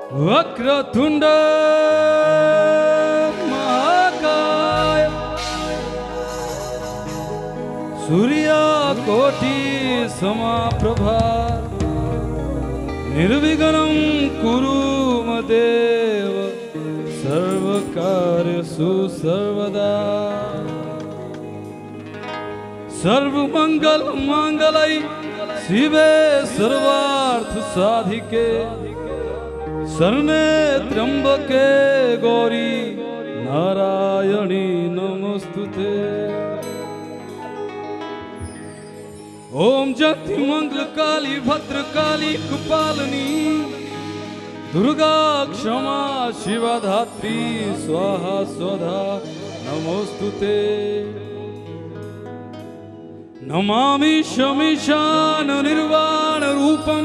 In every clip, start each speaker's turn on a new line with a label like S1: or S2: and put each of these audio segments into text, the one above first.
S1: वक्रतुंड महाकाय सूर्यकोटि समप्रभा निर्विघ्नं कुरु मदेव सर्वकार्येषु सर्वदा सर्वमंगल मंगलै शिवे सर्वार्थ साधिके शरणे त्र्यंबके गौरी नारायणी नमोस्तुते। ओम जगति मंगल काली भद्रकाली कृपालिनी दुर्गा क्षमा शिवा धात्री स्वाहा स्वधा नमोस्तुते। नमामि शमीशान निर्वाण रूपम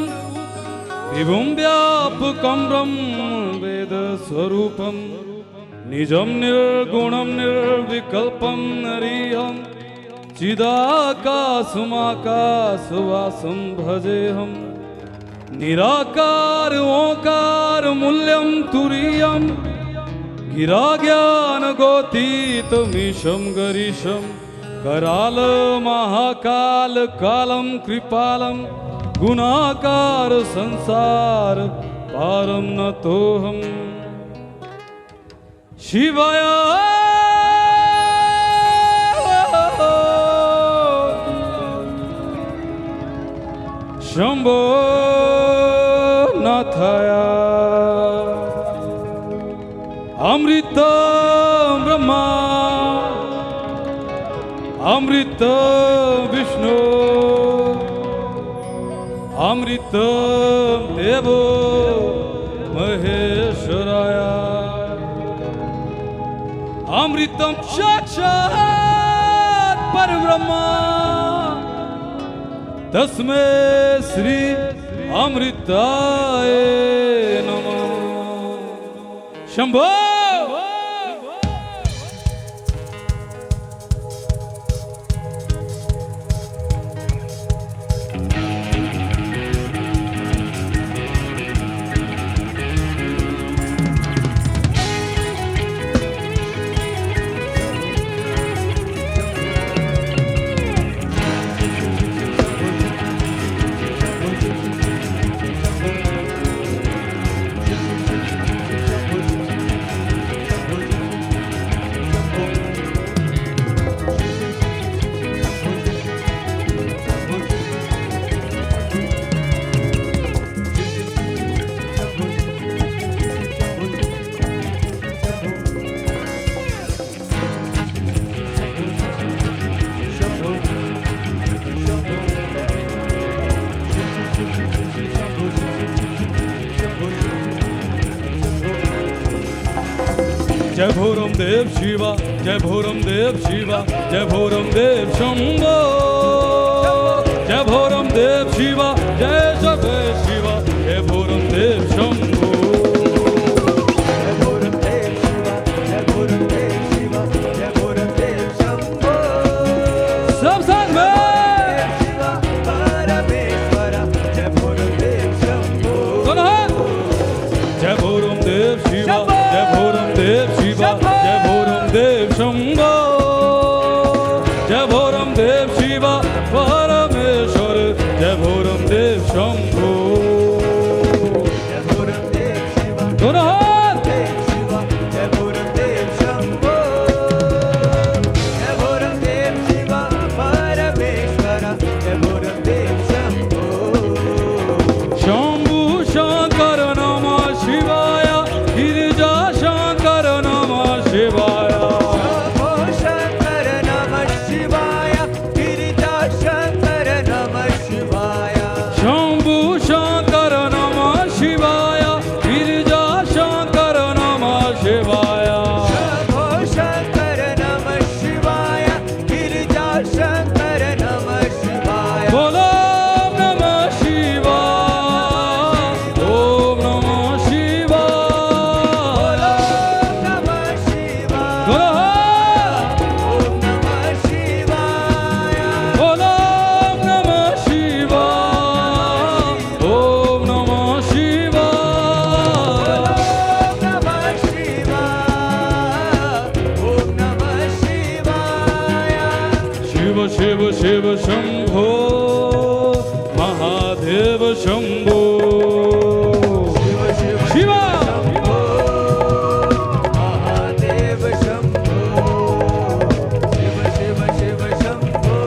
S1: विभुं व्यापकं ब्रह्म वेद स्वरूपम निजं निर्गुणं निर्विकल्पं नरीहं चिदाकाशमाकाशवासं भजेऽहं निराकार ओंकार मूल्यं तुरीयं गिराज्ञानगोतीतमीशं गरीशं कराल महाकाल कालं कृपालं गुणाकार संसार पारम नतोऽहं शिवाय शंभो नाथाय अमृत ब्रह्मा अमृत विष्णु अमृत देवो महेश्वराय अमृतम साक्षात् परब्रह्म तस्मै श्री अमृताय नमः। शंभो जय भोरम देव शिवा जय भोरम देव शिवा जय भोरम देव शंभो जय भोरम देव शिवा जय जय शिवा जय भोरम देव शंभो जय भोरम देव शिवा जय भोरम देव शिवा जय भोरम देव शंभो सब साथ में शिवा परमेश्वर जय भोरम देव शंभो जय भोरम देव शिवा जय भोरम देव शिवा जय भोरम देव शंभो जय भोरम देव शिवा परमेश्वर जय भोरम देव शंभो जय भोरम देव शिवा दोनों हाथ देव शिवा जय भोरम देव शंभो जय भोरम देव शिवा परमेश्वर जय भोरम देव शंभो शंभु शंकर नमः शिवाय गिरिजा शंकर नमः शिवाय शंभो शंकर नमः शिवाय गिरिजा शंकर नमः शिवाय शंभु शंकर नमः शिवाय गिरिजा शंकर शिव शंभो महादेव शंभो शिवा
S2: महादेव शंभो शिव शिव शिव शंभो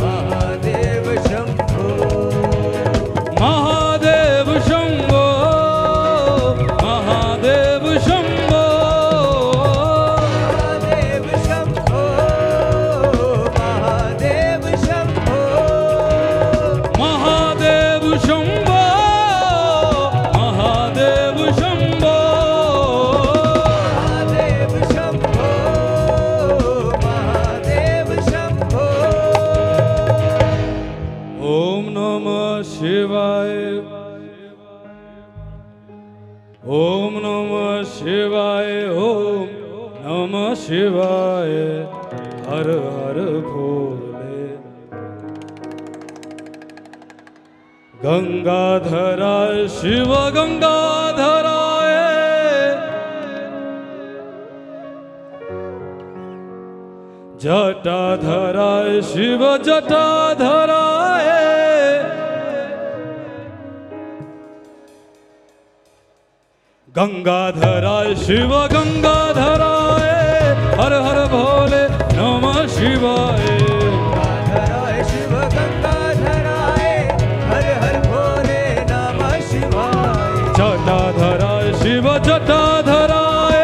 S2: महादेव शंभो
S1: महादेव शंभो महादेव शंभो
S2: महादेव शंभो
S1: महादेव शंभो महादेव शंभो
S2: महादेव शंभो महादेव शंभो
S1: ओम नमः शिवाय ओम नमः शिवाय ओम नमः शिवाय हर हर भोले गंगाधराय शिव गंगाधराय जटाधराय शिव जटाधराय गंगाधराय शिव गंगाधराय हर हर भोले नमः शिवाय
S2: गंगाधराय शिव गंगाधराय हर हर भोले नमः शिवाय
S1: जटाधराय शिव जटाधराय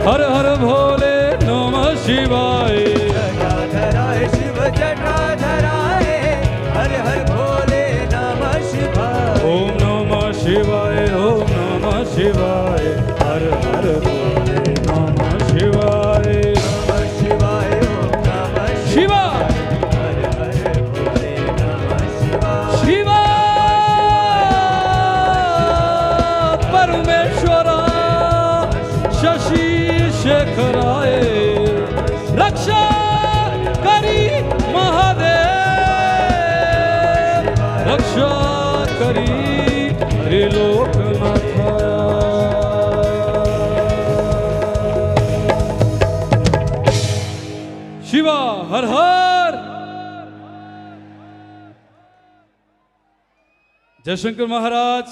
S1: हर हर भोले नमः शिवाय
S2: जटाधराय शिव जटाधराय हर हर भोले नमः शिवाय
S1: ओम नमः शिवाय ओम नमः शिवाय हर हर भोले नमः शिवाय
S2: नमः शिवाय ओम नमः
S1: शिवा
S2: हर हर भोले नमः शिवाय
S1: शिवा परमेश्वरा शशि शेखराय रक्षा करी महादेव रक्षा करी त्रिलोकनाथाय शिवा हर हर जयशंकर महाराज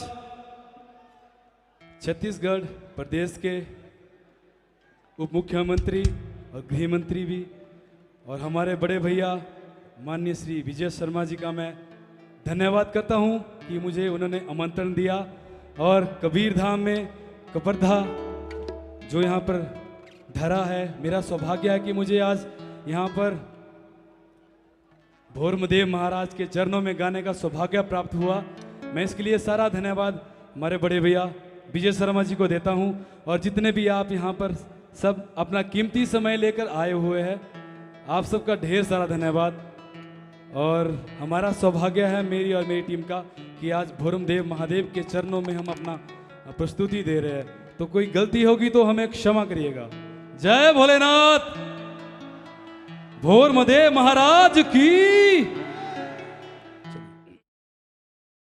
S1: छत्तीसगढ़ प्रदेश के उप मुख्यमंत्री और गृह मंत्री भी और हमारे बड़े भैया माननीय श्री विजय शर्मा जी का मैं धन्यवाद करता हूं कि मुझे उन्होंने आमंत्रण दिया और कबीर धाम में कपर्धा जो यहाँ पर धरा है मेरा सौभाग्य है कि मुझे आज यहाँ पर भोरमदेव महाराज के चरणों में गाने का सौभाग्य प्राप्त हुआ। मैं इसके लिए सारा धन्यवाद हमारे बड़े भैया विजय शर्मा जी को देता हूँ और जितने भी आप यहाँ पर सब अपना कीमती समय लेकर आए हुए हैं आप सबका ढेर सारा धन्यवाद। और हमारा सौभाग्य है मेरी और मेरी टीम का कि आज भोरमदेव महादेव के चरणों में हम अपना प्रस्तुति दे रहे हैं, तो कोई गलती होगी तो हमें क्षमा करिएगा। जय भोलेनाथ, भोरमदेव महाराज की।